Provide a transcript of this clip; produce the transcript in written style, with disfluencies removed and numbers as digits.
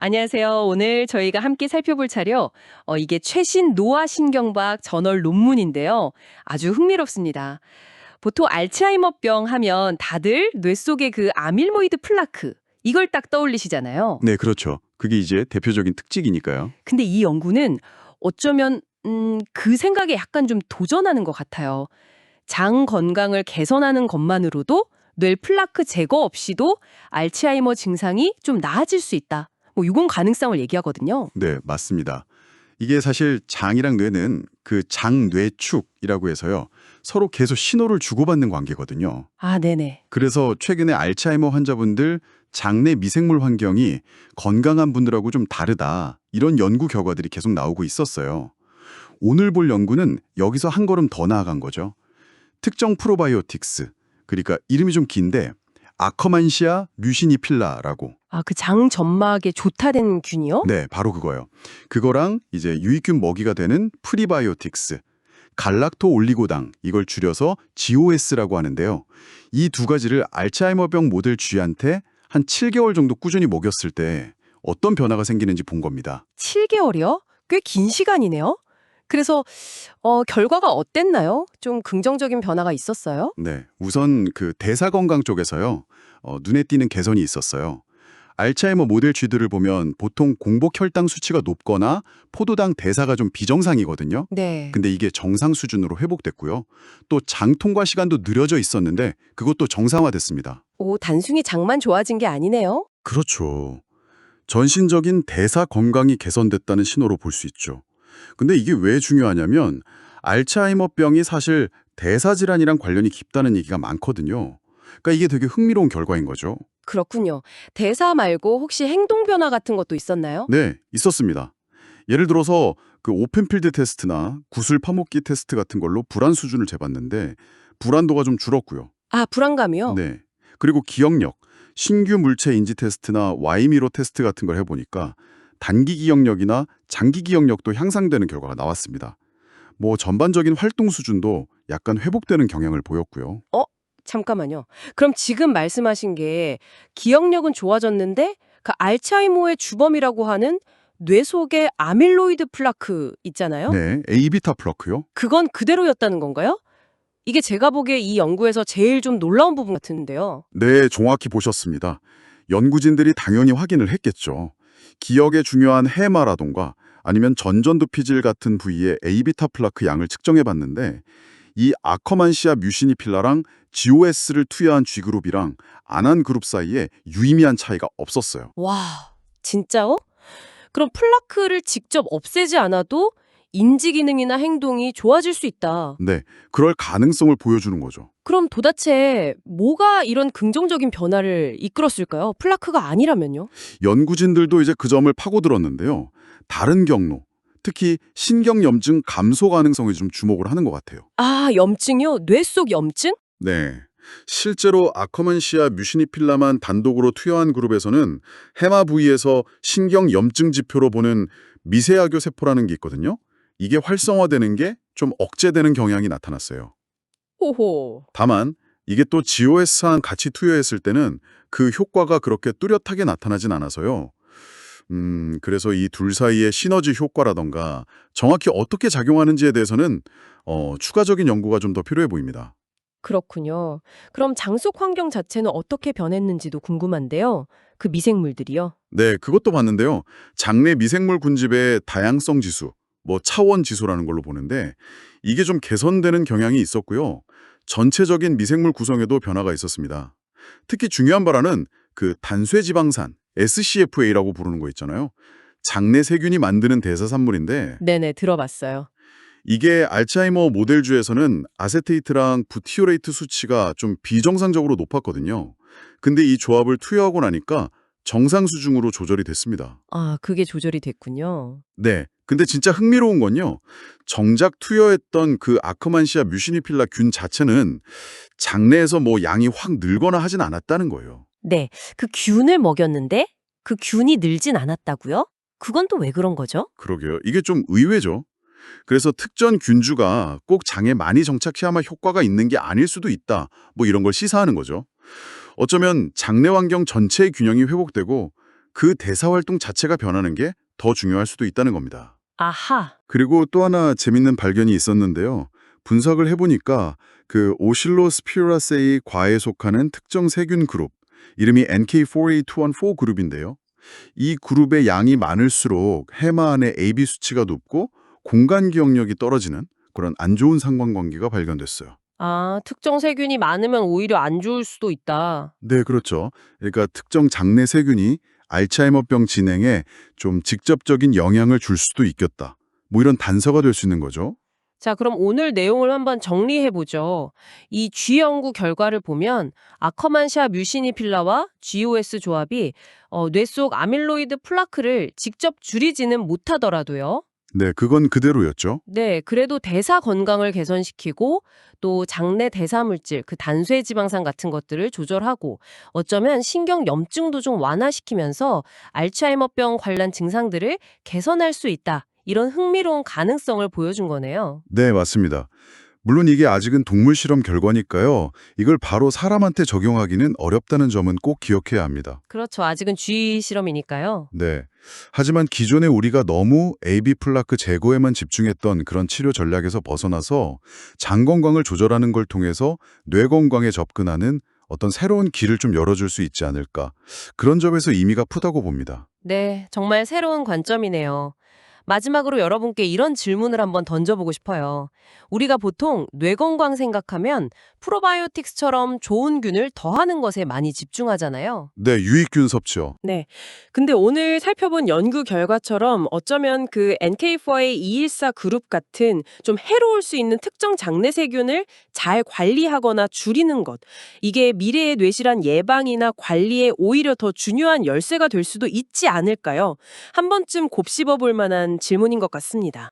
안녕하세요. 오늘 저희가 함께 살펴볼 차례, 이게 최신 노화신경과학 저널 논문인데요. 아주 흥미롭습니다. 보통 알츠하이머병 하면 다들 뇌 속에 그 아밀로이드 플라크, 이걸 딱 떠올리시잖아요. 네, 그렇죠. 그게 이제 대표적인 특징이니까요. 근데 이 연구는 어쩌면 그 생각에 약간 좀 도전하는 것 같아요. 장 건강을 개선하는 것만으로도 뇌 플라크 제거 없이도 알츠하이머 증상이 좀 나아질 수 있다. 뭐 이건 가능성을 얘기하거든요. 네, 맞습니다. 이게 사실 장이랑 뇌는 그 장뇌축이라고 해서요. 서로 계속 신호를 주고받는 관계거든요. 아, 네네. 그래서 최근에 알츠하이머 환자분들 장내 미생물 환경이 건강한 분들하고 좀 다르다. 이런 연구 결과들이 계속 나오고 있었어요. 오늘 볼 연구는 여기서 한 걸음 더 나아간 거죠. 특정 프로바이오틱스, 그러니까 이름이 좀 긴데 아커만시아 뮤시니필라라고. 아, 그 장 점막에 좋다는 균이요? 네, 바로 그거예요. 그거랑 이제 유익균 먹이가 되는 프리바이오틱스, 갈락토 올리고당, 이걸 줄여서 GOS라고 하는데요. 이 두 가지를 알츠하이머병 모델 쥐한테 한 7개월 정도 꾸준히 먹였을 때 어떤 변화가 생기는지 본 겁니다. 7개월이요? 꽤 긴 시간이네요. 그래서 결과가 어땠나요? 좀 긍정적인 변화가 있었어요? 네, 우선 그 대사 건강 쪽에서요. 눈에 띄는 개선이 있었어요. 알츠하이머 모델 쥐들을 보면 보통 공복 혈당 수치가 높거나 포도당 대사가 좀 비정상이거든요. 네. 근데 이게 정상 수준으로 회복됐고요. 또 장 통과 시간도 느려져 있었는데 그것도 정상화됐습니다. 오, 단순히 장만 좋아진 게 아니네요. 그렇죠. 전신적인 대사 건강이 개선됐다는 신호로 볼 수 있죠. 근데 이게 왜 중요하냐면 알츠하이머병이 사실 대사 질환이랑 관련이 깊다는 얘기가 많거든요. 그러니까 이게 되게 흥미로운 결과인 거죠. 그렇군요. 대사 말고 혹시 행동 변화 같은 것도 있었나요? 네, 있었습니다. 예를 들어서 그 오펜필드 테스트나 구슬 파먹기 테스트 같은 걸로 불안 수준을 재봤는데 불안도가 좀 줄었고요. 아, 불안감이요? 네. 그리고 기억력, 신규 물체 인지 테스트나 Y미러 테스트 같은 걸 해보니까 단기 기억력이나 장기 기억력도 향상되는 결과가 나왔습니다. 뭐 전반적인 활동 수준도 약간 회복되는 경향을 보였고요. 잠깐만요. 그럼 지금 말씀하신 게 기억력은 좋아졌는데 그 알츠하이머의 주범이라고 하는 뇌 속의 아밀로이드 플라크 있잖아요? 네, A비타 플러크요. 그건 그대로였다는 건가요? 이게 제가 보기에 이 연구에서 제일 좀 놀라운 부분 같은데요. 네, 정확히 보셨습니다. 연구진들이 당연히 확인을 했겠죠. 기억에 중요한 해마라던가 아니면 전전두피질 같은 부위의 A비타 플라크 양을 측정해봤는데 이 아커만시아 뮤시니필라랑 GOS를 투여한 G그룹이랑 안 한 그룹 사이에 유의미한 차이가 없었어요. 와, 진짜요? 그럼 플라크를 직접 없애지 않아도 인지 기능이나 행동이 좋아질 수 있다. 네, 그럴 가능성을 보여주는 거죠. 그럼 도대체 뭐가 이런 긍정적인 변화를 이끌었을까요? 플라크가 아니라면요? 연구진들도 이제 그 점을 파고들었는데요. 다른 경로, 특히 신경염증 감소 가능성에 좀 주목을 하는 것 같아요. 아, 염증이요? 뇌 속 염증? 네. 실제로 아커만시아 뮤시니필라만 단독으로 투여한 그룹에서는 해마 부위에서 신경 염증 지표로 보는 미세하교 세포라는 게 있거든요. 이게 활성화되는 게 좀 억제되는 경향이 나타났어요. 호호. 다만 이게 또 GOS랑 같이 투여했을 때는 그 효과가 그렇게 뚜렷하게 나타나진 않아서요. 그래서 이 둘 사이의 시너지 효과라던가 정확히 어떻게 작용하는지에 대해서는 추가적인 연구가 좀 더 필요해 보입니다. 그렇군요. 그럼 장속 환경 자체는 어떻게 변했는지도 궁금한데요. 그 미생물들이요. 네, 그것도 봤는데요. 장내 미생물 군집의 다양성 지수, 뭐 차원 지수라는 걸로 보는데 이게 좀 개선되는 경향이 있었고요. 전체적인 미생물 구성에도 변화가 있었습니다. 특히 중요한 바라는 그 단쇄지방산, SCFA라고 부르는 거 있잖아요. 장내 세균이 만드는 대사산물인데 네네, 들어봤어요. 이게 알츠하이머 모델주에서는 아세테이트랑 부티오레이트 수치가 좀 비정상적으로 높았거든요. 근데 이 조합을 투여하고 나니까 정상 수준으로 조절이 됐습니다. 아, 그게 조절이 됐군요. 네. 근데 진짜 흥미로운 건요. 정작 투여했던 그 아크만시아 뮤시니필라 균 자체는 장내에서 뭐 양이 확 늘거나 하진 않았다는 거예요. 네, 그 균을 먹였는데 그 균이 늘진 않았다고요? 그건 또 왜 그런 거죠? 그러게요. 이게 좀 의외죠. 그래서 특정 균주가 꼭 장에 많이 정착해야만 효과가 있는 게 아닐 수도 있다. 뭐 이런 걸 시사하는 거죠. 어쩌면 장내 환경 전체의 균형이 회복되고 그 대사 활동 자체가 변하는 게 더 중요할 수도 있다는 겁니다. 아하. 그리고 또 하나 재밌는 발견이 있었는데요. 분석을 해보니까 그 오실로스피라세이 과에 속하는 특정 세균 그룹, 이름이 NK4A214 그룹인데요. 이 그룹의 양이 많을수록 해마 안에 AB 수치가 높고 공간 기억력이 떨어지는 그런 안 좋은 상관관계가 발견됐어요. 아, 특정 세균이 많으면 오히려 안 좋을 수도 있다. 네, 그렇죠. 그러니까 특정 장내 세균이 알츠하이머병 진행에 좀 직접적인 영향을 줄 수도 있겠다. 뭐 이런 단서가 될 수 있는 거죠. 자, 그럼 오늘 내용을 한번 정리해 보죠. 이 G 연구 결과를 보면 아커만샤 뮤시니필라와 GOS 조합이 뇌 속 아밀로이드 플라크를 직접 줄이지는 못하더라도요. 네, 그건 그대로였죠. 네, 그래도 대사 건강을 개선시키고 또 장내 대사 물질, 그 단수의 지방산 같은 것들을 조절하고 어쩌면 신경 염증도 좀 완화시키면서 알츠하이머병 관련 증상들을 개선할 수 있다. 이런 흥미로운 가능성을 보여준 거네요. 네, 맞습니다. 물론 이게 아직은 동물 실험 결과니까요. 이걸 바로 사람한테 적용하기는 어렵다는 점은 꼭 기억해야 합니다. 그렇죠. 아직은 쥐 실험이니까요. 네. 하지만 기존에 우리가 너무 AB 플라크 제거에만 집중했던 그런 치료 전략에서 벗어나서 장 건강을 조절하는 걸 통해서 뇌 건강에 접근하는 어떤 새로운 길을 좀 열어줄 수 있지 않을까. 그런 점에서 의미가 크다고 봅니다. 네, 정말 새로운 관점이네요. 마지막으로 여러분께 이런 질문을 한번 던져보고 싶어요. 우리가 보통 뇌 건강 생각하면 프로바이오틱스처럼 좋은 균을 더하는 것에 많이 집중하잖아요. 네, 유익균 섭취요. 네. 근데 오늘 살펴본 연구 결과처럼 어쩌면 그 NK4A214 그룹 같은 좀 해로울 수 있는 특정 장내 세균을 잘 관리하거나 줄이는 것. 이게 미래의 뇌질환 예방이나 관리에 오히려 더 중요한 열쇠가 될 수도 있지 않을까요? 한 번쯤 곱씹어 볼 만한 질문인 것 같습니다.